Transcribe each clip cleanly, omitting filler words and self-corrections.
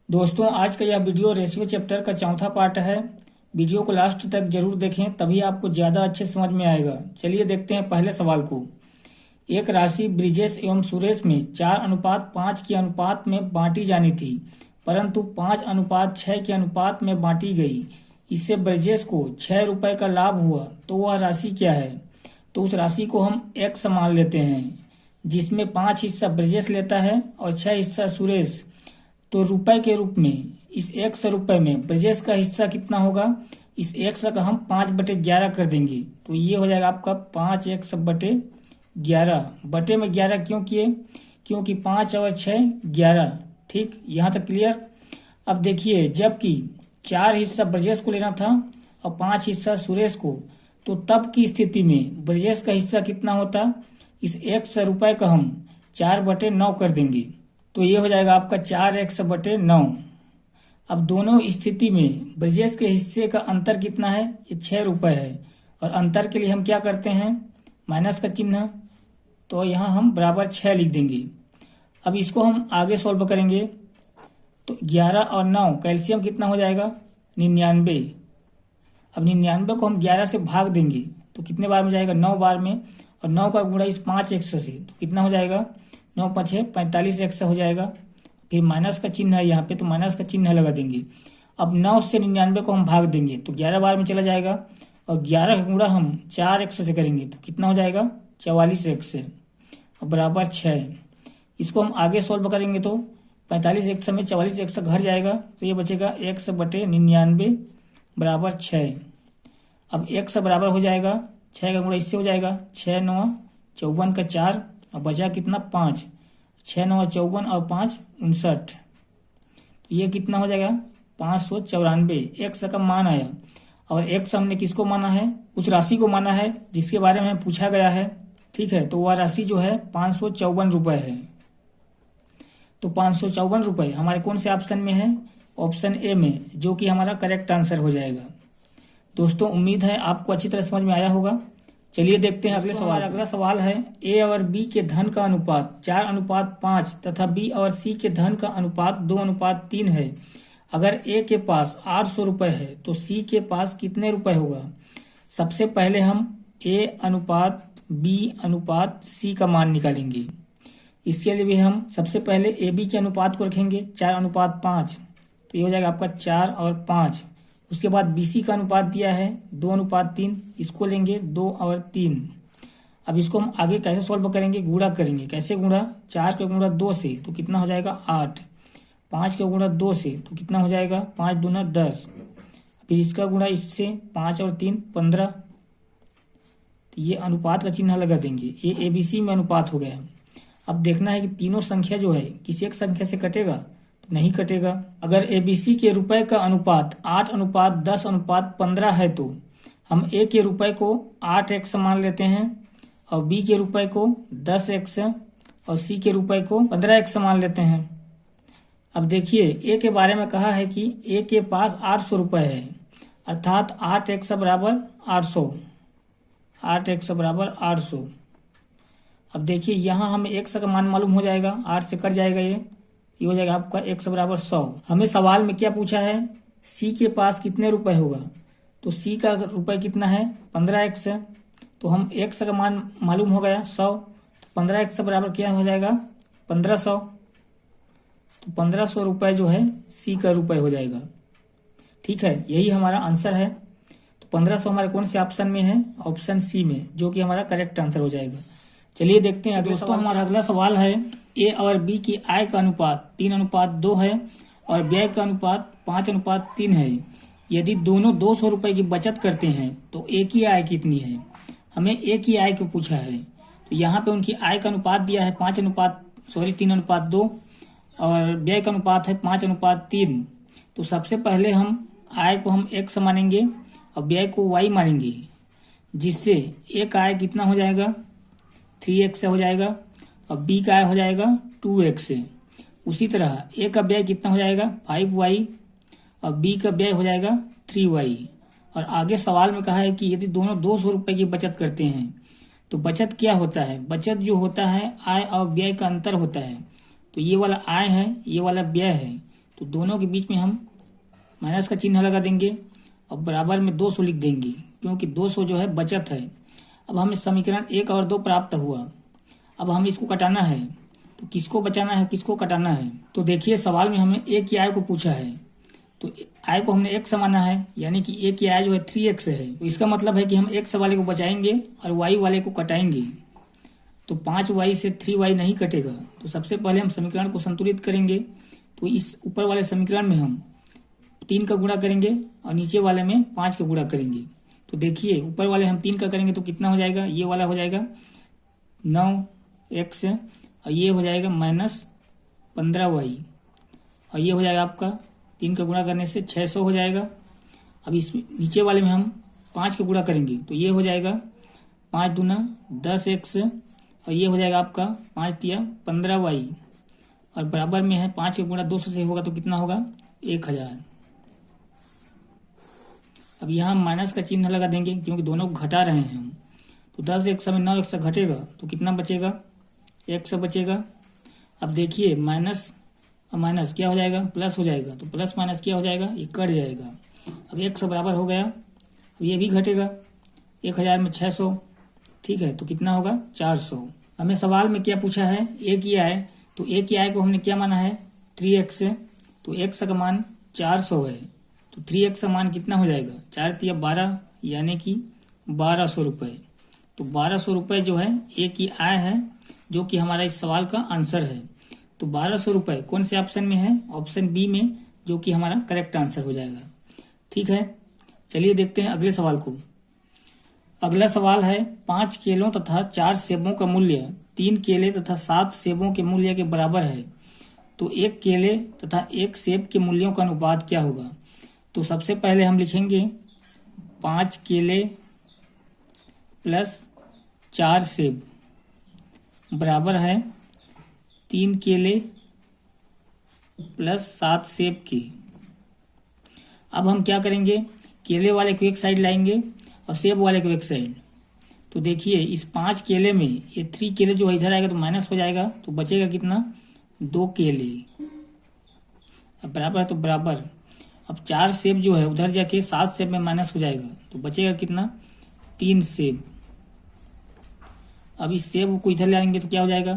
दोस्तों, आज का यह वीडियो रेशियो चैप्टर का चौथा पार्ट है। वीडियो को लास्ट तक जरूर देखें, तभी आपको ज़्यादा अच्छे समझ में आएगा। चलिए देखते हैं पहले सवाल को। एक राशि ब्रिजेश एवं सुरेश में 4:5 के अनुपात में बांटी जानी थी, परंतु 5:6 के अनुपात में बांटी गई। इससे ब्रजेश को 6 रुपये का लाभ हुआ, तो वह राशि क्या है? तो उस राशि को हम x मान लेते हैं, जिसमें 5 हिस्सा ब्रजेश लेता है और 6 हिस्सा सुरेश। तो रुपए के रूप में इस 100 रुपये में ब्रजेश का हिस्सा कितना होगा? इस 100 का हम 5/11 कर देंगे, तो ये हो जाएगा आपका 5x/11। बटे में 11 क्यों किए? क्योंकि 5 और 6 11। ठीक, यहाँ तक क्लियर। अब देखिए, जबकि 4 हिस्सा ब्रजेश को लेना था और 5 हिस्सा सुरेश को, तो तब की स्थिति में ब्रजेश का हिस्सा कितना होता? इस 100 रुपये का हम 4/9 कर देंगे, तो ये हो जाएगा आपका 4x/9। अब दोनों स्थिति में ब्रजेश के हिस्से का अंतर कितना है? ये 6 रुपये है, और अंतर के लिए हम क्या करते हैं? माइनस का चिन्ह, तो यहाँ हम बराबर 6 लिख देंगे। अब इसको हम आगे सॉल्व करेंगे, तो 11 और 9 कैल्शियम कितना हो जाएगा? 99। अब 99 को हम 11 से भाग देंगे, तो कितने बार में जाएगा? 9 बार में, और 9 का गुणा इस 5x से, तो कितना हो जाएगा? 9 × 5 = 45x हो जाएगा। फिर माइनस का चिन्ह है यहाँ पे, तो माइनस का चिन्ह लगा देंगे। अब 9 से 99 को हम भाग देंगे, तो 11 बार में चला जाएगा, और 11 का गुणा हम 4x से करेंगे, तो कितना हो जाएगा? 44x और बराबर 6। इसको हम आगे सॉल्व करेंगे, तो 45x में 44x घर जाएगा, तो ये बचेगा x/99 बराबर 6। अब x बराबर हो जाएगा 6 का गुणा इससे हो जाएगा 6 × 9 = 54 का 4, और बचा कितना? 5। 6 × 9 = 54 और 5 = 59। तो ये कितना हो जाएगा? 594। x का मान आया, और x हमने किसको माना है? उस राशि को माना है जिसके बारे में पूछा गया है। ठीक है, तो वह राशि जो है 554 रुपये है। तो 554 रुपये हमारे कौन से ऑप्शन में है? ऑप्शन ए में, जो कि हमारा करेक्ट आंसर हो जाएगा। दोस्तों, उम्मीद है आपको अच्छी तरह समझ में आया होगा। चलिए देखते हैं अगले सवाल। अगला सवाल है, ए और बी के धन का अनुपात 4:5 तथा बी और सी के धन का अनुपात 2:3 है। अगर ए के पास 800 रुपये है, तो सी के पास कितने रुपए होगा? सबसे पहले हम ए अनुपात बी अनुपात सी का मान निकालेंगे। इसके लिए भी हम सबसे पहले ए बी के अनुपात को रखेंगे 4:5, तो ये हो जाएगा आपका 4 और 5। उसके बाद BC का अनुपात दिया है 2:3, इसको लेंगे 2 और 3। अब इसको हम आगे कैसे सॉल्व करेंगे? गुणा करेंगे। कैसे गुणा? 4 का गुणा 2 से, तो कितना हो जाएगा? 8। 5 का गुणा 2 से, तो कितना हो जाएगा? 5 दूना 10। फिर इसका गुणा इससे, 5 और 3 = 15। तो ये अनुपात का चिन्ह लगा देंगे। ये ABC में अनुपात हो गया। अब देखना है कि तीनों संख्या जो है किसी एक संख्या से कटेगा? नहीं कटेगा। अगर ABC के रुपए का अनुपात 8:10:15 है, तो हम A के रुपए को 8x मान लेते हैं, और B के रुपए को 10x और C के रुपए को 15x मान लेते हैं। अब देखिए, A के बारे में कहा है कि A के पास 800 रुपये है, अर्थात 8x बराबर 800। 8x बराबर 800। अब देखिए, यहाँ हमें x का मान मालूम हो जाएगा, 8 से कट जाएगा, ये हो जाएगा आपका x बराबर 100। हमें सवाल में क्या पूछा है? C के पास कितने रुपए होगा? तो C का रुपए कितना है? 15x है। तो हम x का मान मालूम हो गया 100, तो 15x बराबर क्या हो जाएगा? 1500। तो 1500 रुपये जो है C का रुपए हो जाएगा। ठीक है, यही हमारा आंसर है। तो 1500 हमारे कौन से ऑप्शन में है? ऑप्शन C में, जो कि हमारा करेक्ट आंसर हो जाएगा। चलिए देखते हैं अगले सवाल। हमारा अगला सवाल है, ए और बी की आय का अनुपात 3:2 है और व्यय का अनुपात 5:3 है। यदि दोनों 200 रुपये की बचत करते हैं, तो ए की आय कितनी है? हमें ए की आय को पूछा है। तो यहाँ पे उनकी आय का अनुपात दिया है 3:2, और व्यय का अनुपात है 5:3। तो सबसे पहले हम आय को हम x मानेंगे और व्यय को y मानेंगे, जिससे ए का आय कितना हो जाएगा? 3x हो जाएगा, और b का आय हो जाएगा 2x। उसी तरह a का व्यय कितना हो जाएगा? 5y, और b का व्यय हो जाएगा 3y। और आगे सवाल में कहा है कि यदि दोनों 200 रुपये की बचत करते हैं, तो बचत क्या होता है? बचत जो होता है आय और व्यय का अंतर होता है। तो ये वाला आय है, ये वाला व्यय है, तो दोनों के बीच में हम माइनस का चिन्ह लगा देंगे और बराबर में 200 लिख देंगे, क्योंकि 200 जो है बचत है। अब हमें समीकरण 1 और 2 प्राप्त हुआ। अब हमें इसको कटाना है, तो किसको बचाना है, किसको कटाना है। तो देखिए सवाल में हमें a की आय को पूछा है, तो आय को हमने x माना है, यानी कि a की आय जो है 3x है। तो इसका मतलब है कि हम x वाले को बचाएंगे और y वाले को कटाएंगे। तो 5y से 3y नहीं कटेगा, तो सबसे पहले हम समीकरण को संतुलित करेंगे। तो इस ऊपर वाले समीकरण में हम 3 का गुणा करेंगे और नीचे वाले में 5 का गुणा करेंगे। तो देखिए ऊपर वाले हम 3 का करेंगे तो कितना हो जाएगा, ये वाला हो जाएगा 9x और ये हो जाएगा -15y और ये हो जाएगा आपका 3 का गुणा करने से 600 हो जाएगा। अब इस नीचे वाले में हम 5 का गुणा करेंगे तो ये हो जाएगा 5 दूना 10x और ये हो जाएगा आपका 5 तिया 15y और बराबर में है 5 का गुणा 200 से होगा तो कितना होगा 1000। अब यहाँ माइनस का चिन्ह लगा देंगे क्योंकि दोनों को घटा रहे हैं हम। तो 10x में 9x घटेगा तो कितना बचेगा, x बचेगा। अब देखिए माइनस और माइनस क्या हो जाएगा, प्लस हो जाएगा। तो प्लस माइनस क्या हो जाएगा, ये कट जाएगा। अब x बराबर हो गया। अब ये भी घटेगा, 1000 में 600, ठीक है, तो कितना होगा 400। हमें सवाल में क्या पूछा है, a की आय। तो a की आय को हमने क्या माना है 3x, तो x का मान 400 है। तो 3x का मान कितना हो जाएगा, 4 तिया 12 यानी कि 1200 रुपये। तो 1200 रुपये जो है a की आय है, जो कि हमारा इस सवाल का आंसर है। तो 1200 रुपये कौन से ऑप्शन में है, ऑप्शन बी में, जो कि हमारा करेक्ट आंसर हो जाएगा। ठीक है, चलिए देखते हैं अगले सवाल को। अगला सवाल है 5 केलों तथा 4 सेबों का मूल्य 3 केले तथा 7 सेबों के मूल्य के बराबर है, तो 1 केले तथा 1 सेब के मूल्यों का अनुपात क्या होगा। तो सबसे पहले हम लिखेंगे 5 केले प्लस 4 सेब बराबर है 3 केले प्लस 7 सेब के। अब हम क्या करेंगे, केले वाले को एक साइड लाएंगे और सेब वाले को एक साइड। तो देखिए इस 5 केले में ये 3 केले जो है इधर आएगा तो माइनस हो जाएगा, तो बचेगा कितना 2 केले। अब बराबर है तो बराबर। अब 4 सेब जो है उधर जाके 7 सेब में माइनस हो जाएगा, तो बचेगा कितना 3 सेब। अब इस सेब को इधर लाएंगे तो क्या हो जाएगा,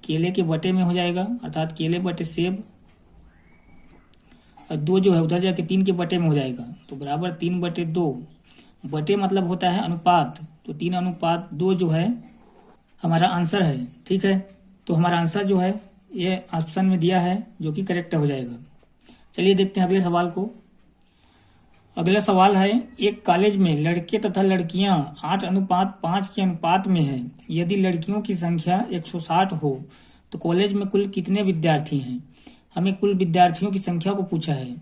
केले के बटे में हो जाएगा, अर्थात केले बटे सेब। और 2 जो है उधर जाके 3 के बटे में हो जाएगा, तो बराबर 3 बटे 2। बटे मतलब होता है अनुपात, तो 3 अनुपात 2 जो है हमारा आंसर है। ठीक है, तो हमारा आंसर जो है ये ऑप्शन में दिया है, जो कि करेक्ट हो जाएगा। चलिए देखते हैं अगले सवाल को। अगला सवाल है, एक कॉलेज में लड़के तथा लड़कियां 8:5 के अनुपात में है। यदि लड़कियों की संख्या 160 हो तो कॉलेज में कुल कितने विद्यार्थी हैं। हमें कुल विद्यार्थियों की संख्या को पूछा है।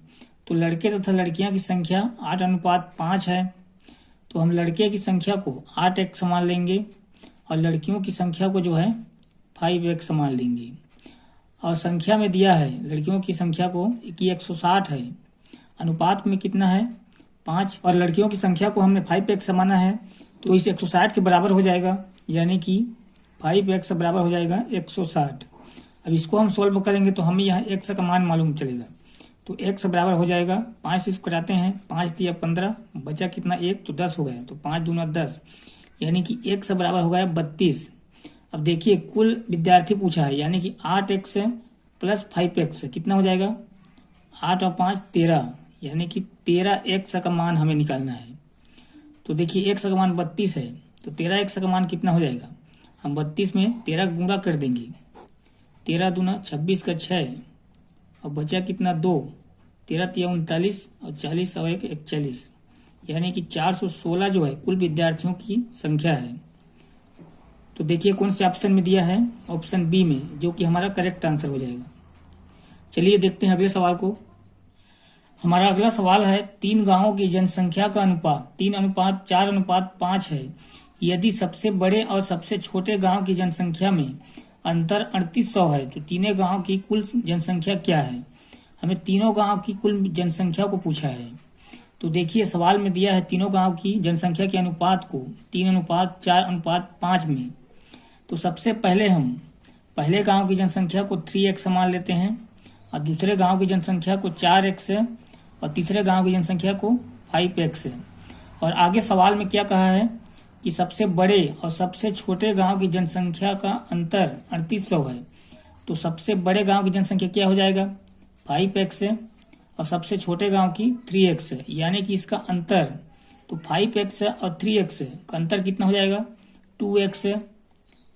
तो लड़के तथा लड़कियां की संख्या 8:5 है, तो हम लड़के की संख्या को 8x मान लेंगे और लड़कियों की संख्या को जो है 5x मान लेंगे। और संख्या में दिया है लड़कियों की संख्या को कि 160 है, अनुपात में कितना है 5, और लड़कियों की संख्या को हमने 5x माना है, तो इस 160 के बराबर हो जाएगा, यानी कि 5x बराबर हो जाएगा 160। अब इसको हम सोल्व करेंगे तो हमें यहाँ x का मान मालूम चलेगा। तो x बराबर हो जाएगा 5 से इसको कराते हैं, 5 तिया 15, बचा कितना 1, तो 10 हो गया। तो 5 दूना 10, यानी कि x बराबर हो गया 32। अब देखिए कुल विद्यार्थी पूछा है, यानी कि 8x प्लस 5x कितना हो जाएगा, 8 और 5 13, यानी कि 13x का मान हमें निकालना है। तो देखिए x का मान 32 है, तो 13x का मान कितना हो जाएगा, हम 32 में 13 गुणा कर देंगे। 13 दूना 26 का 6 और बचा कितना 2, 13 तिया 39 और 40 और 1 41, यानी कि 416 जो है कुल विद्यार्थियों की संख्या है। तो देखिए कौन से ऑप्शन में दिया है, ऑप्शन बी में, जो कि हमारा करेक्ट आंसर हो जाएगा। चलिए देखते हैं अगले सवाल को। हमारा अगला सवाल है 3 गांवों की जनसंख्या का अनुपात 3:4:5 है। यदि सबसे बड़े और सबसे छोटे गांव की जनसंख्या में अंतर 3800 है तो तीनों गांव की कुल जनसंख्या क्या है। हमें तीनों गांव की कुल जनसंख्या को पूछा है। तो देखिए सवाल में दिया है तीनों गांव की जनसंख्या के अनुपात को 3:4:5 में। तो सबसे पहले हम पहले गांव की जनसंख्या को 3x मान लेते हैं और दूसरे गांव की जनसंख्या को 4x है और तीसरे गांव की जनसंख्या को 5x है। और आगे सवाल में क्या कहा है कि सबसे बड़े और सबसे छोटे गांव की जनसंख्या का अंतर 3800 है। तो सबसे बड़े गांव की जनसंख्या क्या हो जाएगा 5x है और सबसे छोटे गांव की 3x है, यानी कि इसका अंतर तो 5x है और 3x है का अंतर कितना हो जाएगा 2x है।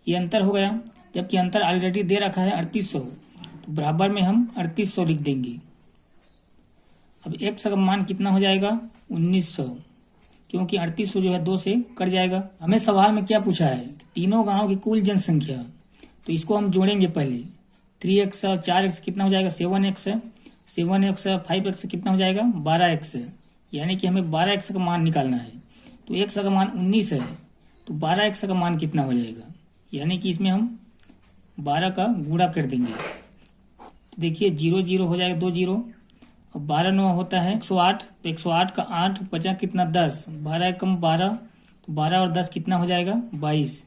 ये अंतर हो गया, जबकि अंतर ऑलरेडी दे रखा है 3800, तो बराबर में हम 3800 लिख देंगे। अब x का मान कितना हो जाएगा 1900, क्योंकि 3800 जो है 2 से कट जाएगा। हमें सवाल में क्या पूछा है तीनों गांव की कुल जनसंख्या, तो इसको हम जोड़ेंगे पहले 3x और 4x कितना हो जाएगा 7x है, 7x और 5x कितना हो जाएगा 12x है, यानी कि हमें 12x का मान निकालना है। तो x का मान 19 है तो 12x का मान कितना हो जाएगा, यानी कि इसमें हम 12 का गुणा कर देंगे। तो देखिए 0 0 हो जाएगा 2 0 और 12 9 होता है 108, तो 108 का 8 बचा कितना 10, 12 कम 12, तो 12 और 10 कितना हो जाएगा 22,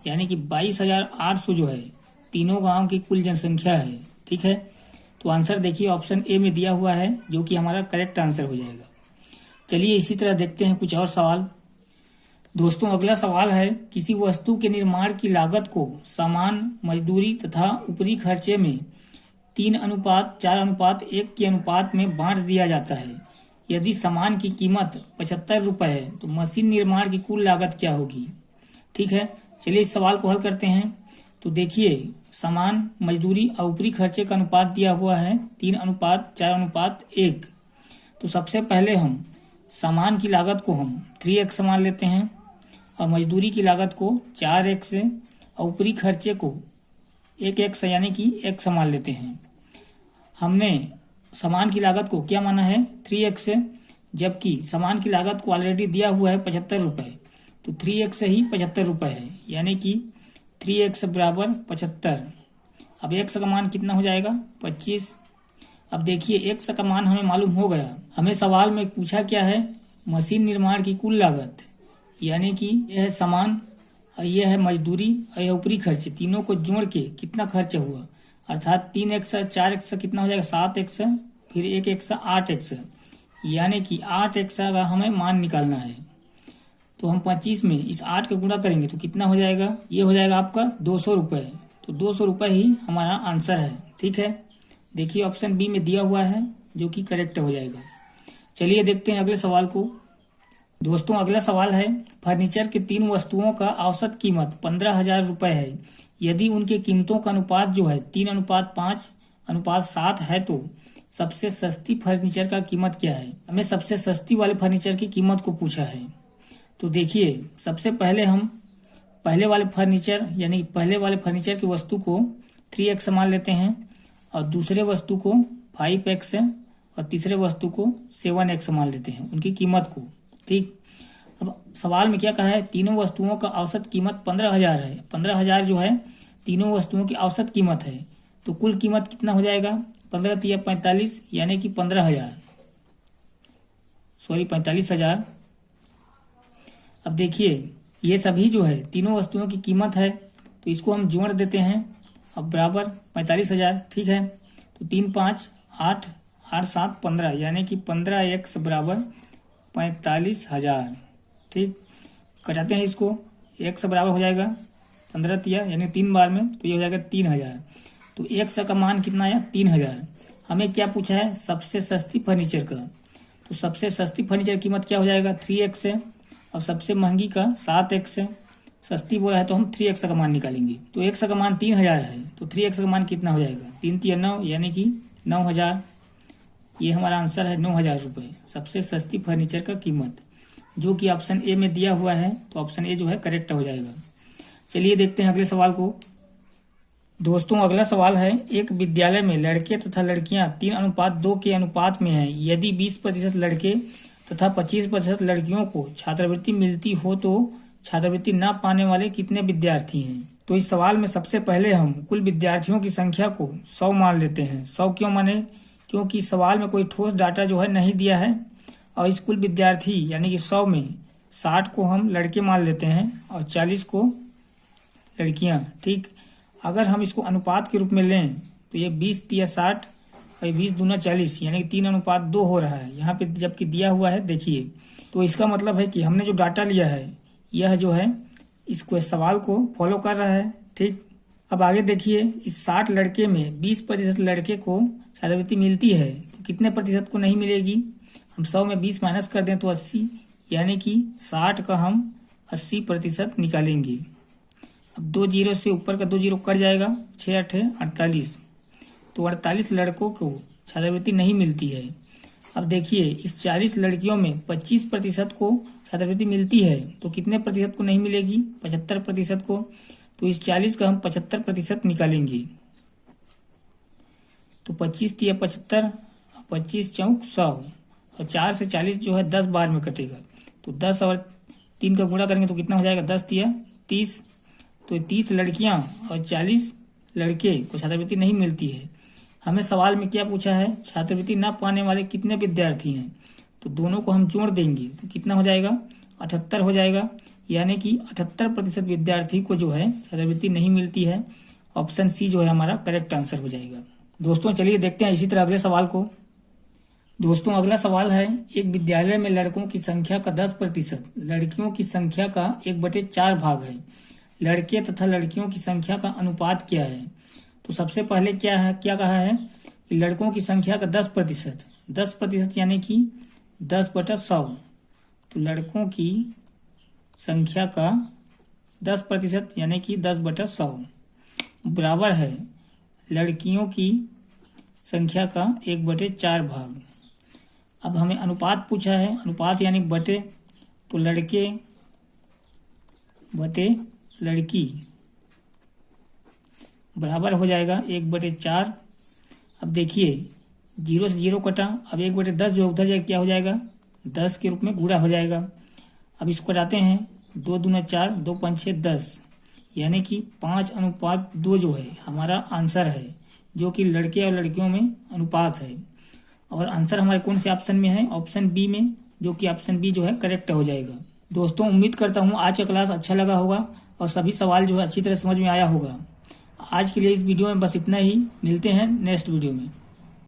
यानी कि 22,800 जो है तीनों गांव की कुल जनसंख्या है। ठीक है, तो आंसर देखिए ऑप्शन ए में दिया हुआ है जो कि हमारा करेक्ट आंसर हो जाएगा। चलिए इसी तरह देखते हैं कुछ और सवाल। दोस्तों अगला सवाल है किसी वस्तु के निर्माण की लागत को सामान, मजदूरी तथा ऊपरी खर्चे में 3:4:1 के अनुपात में बांट दिया जाता है। यदि सामान की कीमत 75 रुपये है तो मशीन निर्माण की कुल लागत क्या होगी। ठीक है, चलिए इस सवाल को हल करते हैं। तो देखिए सामान, मजदूरी और ऊपरी खर्चे का अनुपात दिया हुआ है 3:4:1। तो सबसे पहले हम सामान की लागत को हम 3x मान लेते हैं और मजदूरी की लागत को 4x और ऊपरी खर्चे को 1x यानी कि x मान लेते हैं। हमने सामान की लागत को क्या माना है 3x, जबकि सामान की लागत को ऑलरेडी दिया हुआ है 75 रुपये, तो 3x ही 75 रुपये है, यानी कि 3x बराबर 75। अब x का मान कितना हो जाएगा 25। अब देखिए x का मान हमें मालूम हो गया। हमें सवाल में पूछा क्या है मशीन निर्माण की कुल लागत, यानी कि यह है सामान और यह है मजदूरी और यह ऊपरी खर्चे, तीनों को जोड़ के कितना खर्च हुआ, अर्थात 3x 4x कितना हो जाएगा 7x, फिर 1x 8x, यानी कि 8x का हमें मान निकालना है। तो हम 25 में इस 8 का गुणा करेंगे तो कितना हो जाएगा, ये हो जाएगा आपका 200 रुपये। तो 200 रुपये ही हमारा आंसर है। ठीक है, देखिए ऑप्शन बी में दिया हुआ है जो कि करेक्ट हो जाएगा। चलिए देखते हैं अगले सवाल को। दोस्तों अगला सवाल है फर्नीचर की 3 वस्तुओं का औसत कीमत 15,000 रुपये है। यदि उनके कीमतों का अनुपात जो है 3:5:7 है तो सबसे सस्ती फर्नीचर का कीमत क्या है। हमें सबसे सस्ती वाले फर्नीचर की कीमत को पूछा है। तो देखिए सबसे पहले हम पहले वाले फर्नीचर की वस्तु को 3x मान लेते हैं और दूसरे वस्तु को 5x और तीसरे वस्तु को 7x मान लेते हैं उनकी कीमत को। ठीक, अब सवाल में क्या कहा है तीनों वस्तुओं का औसत कीमत 15,000 है। 15,000 जो है तीनों वस्तुओं की औसत कीमत है, तो कुल कीमत कितना हो जाएगा 15 या 45, यानी कि 45,000। अब देखिए ये सभी जो है तीनों वस्तुओं की कीमत है, तो इसको हम जोड़ देते हैं अब बराबर 45,000। ठीक है, तो 3 5 8 8 7 15, यानी कि 15x बराबर 45,000। ठीक, कटाते हैं इसको, x बराबर हो जाएगा 15 तिया यानी 3 बार में, तो ये हो जाएगा 3,000। तो x का मान कितना आया 3,000। हमें क्या पूछा है सबसे सस्ती फर्नीचर का, तो सबसे सस्ती फर्नीचर कीमत क्या हो जाएगा 3x है और सबसे महंगी का 7x है। सस्ती बोला है तो हम 3x का मान निकालेंगे। तो x का मान 3,000 है तो 3x का मान कितना हो जाएगा 3 तिया 9, यानी कि 9,000। ये हमारा आंसर है 9,000 रुपये सबसे सस्ती फर्नीचर का कीमत, जो कि ऑप्शन ए में दिया हुआ है। तो ऑप्शन ए जो है करेक्ट हो जाएगा। चलिए देखते हैं अगले सवाल को। दोस्तों अगला सवाल है एक विद्यालय में लड़के तथा लड़कियां 3:2 के अनुपात में हैं। यदि 20% लड़के तथा 25% लड़कियों को छात्रवृत्ति मिलती हो तो छात्रवृत्ति न पाने वाले कितने विद्यार्थी हैं। तो इस सवाल में सबसे पहले हम कुल विद्यार्थियों की संख्या को 100 मान लेते हैं। 100 क्यों माने, क्योंकि सवाल में कोई ठोस डाटा जो है नहीं दिया है और इस कुल विद्यार्थी यानी कि 100 में 60 को हम लड़के मान लेते हैं और 40 को लड़कियां। ठीक, अगर हम इसको अनुपात के रूप में लें तो ये 20 तिया 60 और 20 दूना 40 यानी कि 3:2 हो रहा है यहाँ पे, जबकि दिया हुआ है देखिए। तो इसका मतलब है कि हमने जो डाटा लिया है यह जो है इसको सवाल को फॉलो कर रहा है। ठीक, अब आगे देखिए, इस 60 लड़के में 20% लड़के को छात्रवृत्ति मिलती है, तो कितने प्रतिशत को नहीं मिलेगी? हम 100 में 20 माइनस कर दें तो 80, यानी कि 60 का हम 80% निकालेंगे। अब 2 जीरो से ऊपर का 2 जीरो कट जाएगा, 6 8 48, तो 48 लड़कों को छात्रवृत्ति नहीं मिलती है। अब देखिए, इस 40 लड़कियों में 25% को छात्रवृत्ति मिलती है, तो कितने प्रतिशत को नहीं मिलेगी? 75% को। तो इस 40 का हम 75% निकालेंगे, तो 25 तिया 75, 25 चौक 100, और 4 से 40 जो है 10 बार में कटेगा, तो 10 और 3 का गुणा करेंगे तो कितना हो जाएगा? 10 तिया 30। तो 30 लड़कियां और 40 लड़के को छात्रवृत्ति नहीं मिलती है। हमें सवाल में क्या पूछा है? छात्रवृत्ति न पाने वाले कितने विद्यार्थी हैं? तो दोनों को हम जोड़ देंगे तो कितना हो जाएगा? 78 हो जाएगा, यानी कि 78% विद्यार्थी को जो है छात्रवृत्ति नहीं मिलती है। ऑप्शन सी जो है हमारा करेक्ट आंसर हो जाएगा। दोस्तों चलिए देखते हैं इसी तरह अगले सवाल को। दोस्तों अगला सवाल है, एक विद्यालय में लड़कों की संख्या का 10%, लड़कियों की संख्या का 1/4 भाग है। लड़के तथा लड़कियों की संख्या का अनुपात क्या है? तो सबसे पहले क्या कहा है कि लड़कों की संख्या का 10%, 10% यानी कि 10/100। तो लड़कों की संख्या का 10% यानी कि 10/100 बराबर है लड़कियों की संख्या का 1/4 भाग। अब हमें अनुपात पूछा है, अनुपात यानी बटे, तो लड़के बटे लड़की बराबर हो जाएगा 1/4। अब देखिए 0 से 0 कटा, अब 1/10 जो उधर जाएगा क्या हो जाएगा? 10 के रूप में गुणा हो जाएगा। अब इसको कटाते हैं, 2 दूना 4, 2 5 6 10, यानी कि 5:2 जो है हमारा आंसर है, जो कि लड़के और लड़कियों में अनुपात है। और आंसर हमारे कौन से ऑप्शन में है? ऑप्शन बी में, जो कि ऑप्शन बी जो है करेक्ट हो जाएगा। दोस्तों उम्मीद करता हूँ आज का क्लास अच्छा लगा होगा और सभी सवाल जो है अच्छी तरह समझ में आया होगा। आज के लिए इस वीडियो में बस इतना ही, मिलते हैं नेक्स्ट वीडियो में।